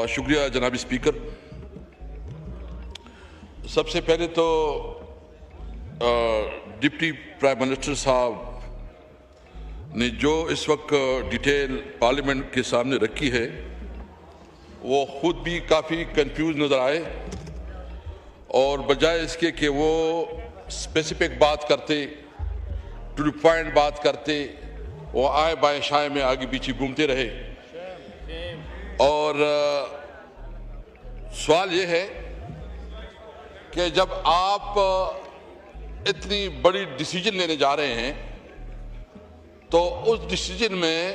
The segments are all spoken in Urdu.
شکریہ جناب اسپیکر. سب سے پہلے تو ڈپٹی پرائم منسٹر صاحب نے جو اس وقت ڈیٹیل پارلیمنٹ کے سامنے رکھی ہے وہ خود بھی کافی کنفیوز نظر آئے، اور بجائے اس کے کہ وہ اسپیسیفک بات کرتے، ٹو دی پوائنٹ بات کرتے، وہ آئے بائیں شائیں میں آگے پیچھے گھومتے رہے. اور سوال یہ ہے کہ جب آپ اتنی بڑی ڈیسیجن لینے جا رہے ہیں تو اس ڈیسیجن میں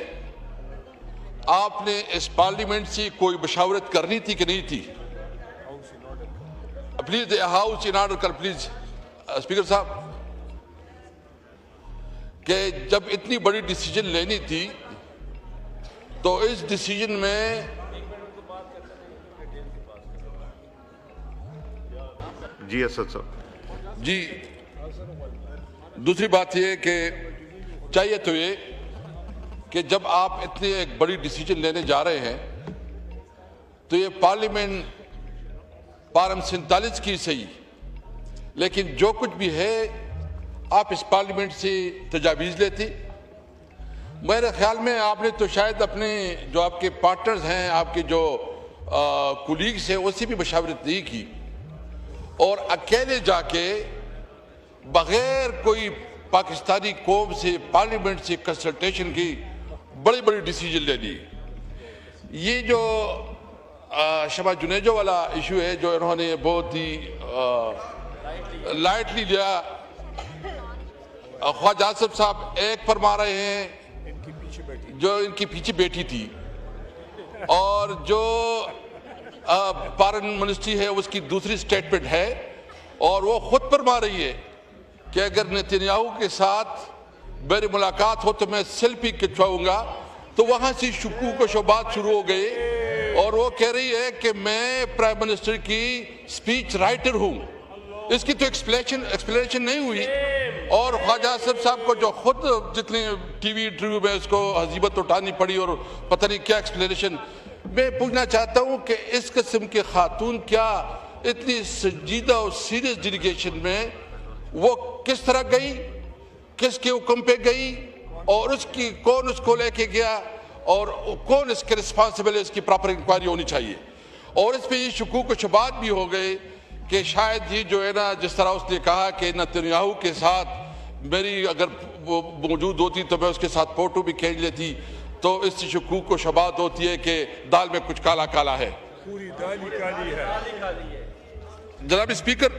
آپ نے اس پارلیمنٹ سے کوئی مشاورت کرنی تھی کہ نہیں تھی؟ پلیز ہاؤس ان آرڈر کر پلیز اسپیکر صاحب، کہ جب اتنی بڑی ڈیسیجن لینی تھی تو اس ڈیسیجن میں جی اسد صاحب. جی دوسری بات یہ کہ چاہیے تو یہ کہ جب آپ اتنی ایک بڑی ڈیسیجن لینے جا رہے ہیں تو یہ پارلیمنٹ پارم 47 کی صحیح، لیکن جو کچھ بھی ہے آپ اس پارلیمنٹ سے تجاویز لیتی. میرے خیال میں آپ نے تو شاید اپنے جو آپ کے پارٹنرز ہیں، آپ کے جو کولیگز ہیں، اس سے بھی مشاورت نہیں کی، اور اکیلے جا کے بغیر کوئی پاکستانی قوم سے پارلیمنٹ سے کنسلٹیشن کی بڑی بڑی ڈیسیجن لے لی. یہ جو شمع جنیجو والا ایشو ہے جو انہوں نے بہت ہی لائٹلی لیا. خواجہ آصف صاحب ایک فرما رہے ہیں جو ان کی پیچھے بیٹھی تھی، اور جو فارن منسٹری ہے اس کی دوسری سٹیٹمنٹ ہے، اور وہ خود فرما رہی ہے کہ اگر نتنیاہو کے ساتھ میری ملاقات ہو تو میں سیلفی کھچواؤں گا. تو وہاں سے شکوک و شبہات شروع ہو گئے، اور وہ کہہ رہی ہے کہ میں پرائم منسٹر کی سپیچ رائٹر ہوں. اس کی تو ایکسپلینیشن نہیں ہوئی، اور خواجہ آصف صاحب کو جو خود جتنی ٹی وی انٹرویو میں اس کو ہزیمت اٹھانی پڑی اور پتہ نہیں کیا ایکسپلینیشن. میں پوچھنا چاہتا ہوں کہ اس قسم کے خاتون کیا اتنی سنجیدہ اور سیریس ڈیلیگیشن میں وہ کس طرح گئی، کس کے حکم پہ گئی، اور اس کی کون اس کو لے کے گیا، اور کون اس کے رسپانسبل ہے؟ اس کی پراپر انکوائری ہونی چاہیے. اور اس پہ یہ شکوک و شبہات بھی ہو گئے کہ شاید یہ جو ہے نا، جس طرح اس نے کہا کہ نتنیاہو کے ساتھ میری اگر وہ موجود ہوتی تو میں اس کے ساتھ فوٹو بھی کھینچ لیتی. تو اس سے شکوک و شبہات ہوتی ہے کہ دال میں کچھ کالا کالا ہے. پوری دال ہی کالی ہے. جناب اسپیکر،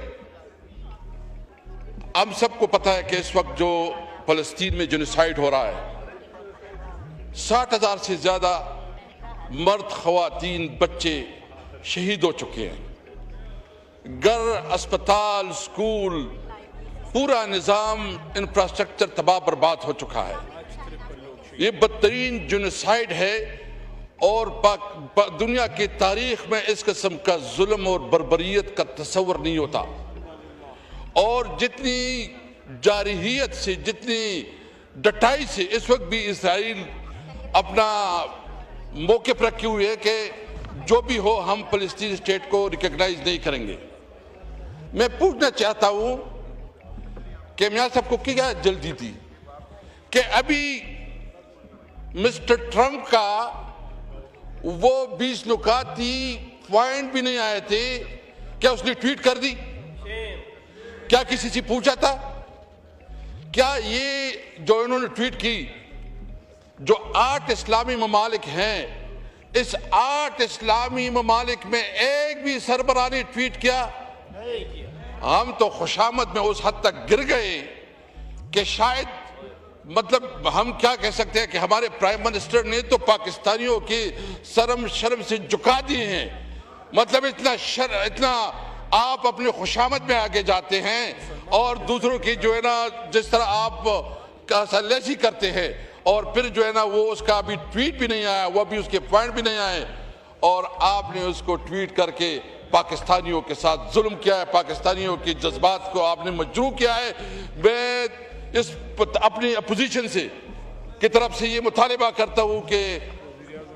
ہم سب کو پتہ ہے کہ اس وقت جو فلسطین میں جنوسائیڈ ہو رہا ہے، 60,000 سے زیادہ مرد، خواتین، بچے شہید ہو چکے ہیں. گھر، اسپتال، سکول، پورا نظام، انفراسٹرکچر تباہ برباد ہو چکا ہے. یہ بدترین جنوسائیڈ ہے، اور دنیا کی تاریخ میں اس قسم کا ظلم اور بربریت کا تصور نہیں ہوتا. اور جتنی جارحیت سے، جتنی ڈٹائی سے اس وقت بھی اسرائیل اپنا موقف رکھی ہوئی ہے کہ جو بھی ہو ہم فلسطین اسٹیٹ کو ریکگنائز نہیں کریں گے. میں پوچھنا چاہتا ہوں کہ میاں صاحب کو کیا جلدی تھی کہ ابھی مسٹر ٹرمپ کا وہ 20 نکاتی پوائنٹ بھی نہیں آئے تھے، کیا اس نے ٹویٹ کر دی؟ کیا کسی سے پوچھا تھا؟ کیا یہ جو انہوں نے ٹویٹ کی، جو 8 اسلامی ممالک ہیں، اس 8 اسلامی ممالک میں ایک بھی سربراہ نے ٹویٹ کیا؟ ہم تو خوشامد میں اس حد تک گر گئے کہ شاید مطلب ہم کیا کہہ سکتے ہیں کہ ہمارے پرائم منسٹر نے تو پاکستانیوں کی شرم سے جھکا دیے ہیں. مطلب اتنا آپ اپنے خوشامد میں آگے جاتے ہیں، اور دوسروں کی جو ہے نا جس طرح آپ لیسی کرتے ہیں، اور پھر جو ہے نا وہ اس کا ابھی ٹویٹ بھی نہیں آیا، وہ ابھی اس کے پوائنٹ بھی نہیں آئے، اور آپ نے اس کو ٹویٹ کر کے پاکستانیوں کے ساتھ ظلم کیا ہے، پاکستانیوں کے جذبات کو آپ نے مجروح کیا ہے. میں اپنی اپوزیشن سے کی طرف سے یہ مطالبہ کرتا ہوں کہ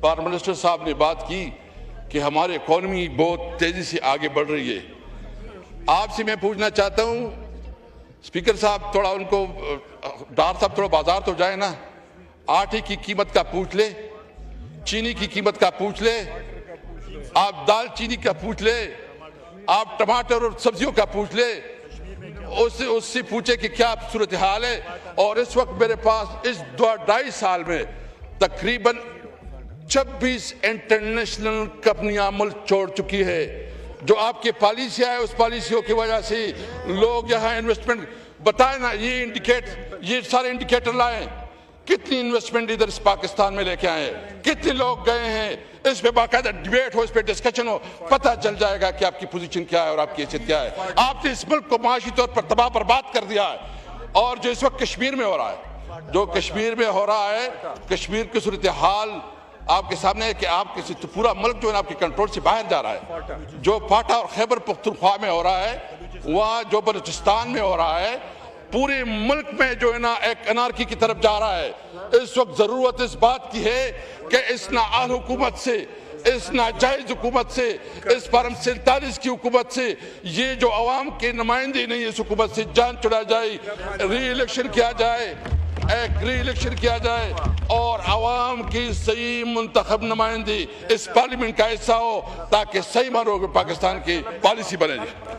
پرائم منسٹر صاحب نے بات کی کہ ہماری اکانومی بہت تیزی سے آگے بڑھ رہی ہے. آپ سے میں پوچھنا چاہتا ہوں اسپیکر صاحب، تھوڑا ان کو ڈار صاحب تھوڑا بازار تو جائے نا، آٹے کی قیمت کا پوچھ لے، چینی کی قیمت کا پوچھ لے، آپ دال چینی کا پوچھ لے، آپ ٹماٹر اور سبزیوں کا پوچھ لے، اس سے پوچھے کہ کیا صورتحال ہے. اور اس وقت میرے پاس اس 2.5 سال میں تقریباً 26 انٹرنیشنل کمپنیاں ملک چھوڑ چکی ہے. جو آپ کی پالیسی ہے اس پالیسیوں کی وجہ سے لوگ یہاں انویسٹمنٹ بتائیں نا، یہ سارے انڈیکیٹر لائیں، کتنی انویسٹمنٹ ادھر اس پاکستان میں لے کے آئے ہیں، کتنے لوگ گئے ہیں. اس پہ باقاعدہ ڈیبیٹ ہو، اس پہ ڈسکشن ہو، پتہ چل جائے گا کہ آپ کی پوزیشن کیا ہے اور آپ کی حیثیت کیا ہے. آپ نے اس ملک کو معاشی طور پر تباہ برباد کر دیا ہے. اور جو اس وقت کشمیر میں ہو رہا ہے، جو کشمیر میں ہو رہا ہے، کشمیر کی صورتحال آپ کے سامنے ہے کہ آپ کے پورا ملک جو ہے آپ کے کنٹرول سے باہر جا رہا ہے. جو پاٹا اور خیبر پختونخوا میں ہو رہا ہے، وہاں جو بلوچستان میں ہو رہا ہے، پورے ملک میں جو ہے نا ایک انارکی کی طرف جا رہا ہے. اس وقت ضرورت اس بات کی ہے کہ اس نااہل حکومت سے، اس ناجائز حکومت سے، اس فارم 47 کی حکومت سے، یہ جو عوام کے نمائندے نہیں اس حکومت سے جان چھڑا جائے، ری الیکشن کیا جائے، ایک ری الیکشن کیا جائے اور عوام کی صحیح منتخب نمائندے اس پارلیمنٹ کا حصہ ہو، تاکہ صحیح معنوں میں پاکستان کی پالیسی بنے جائے.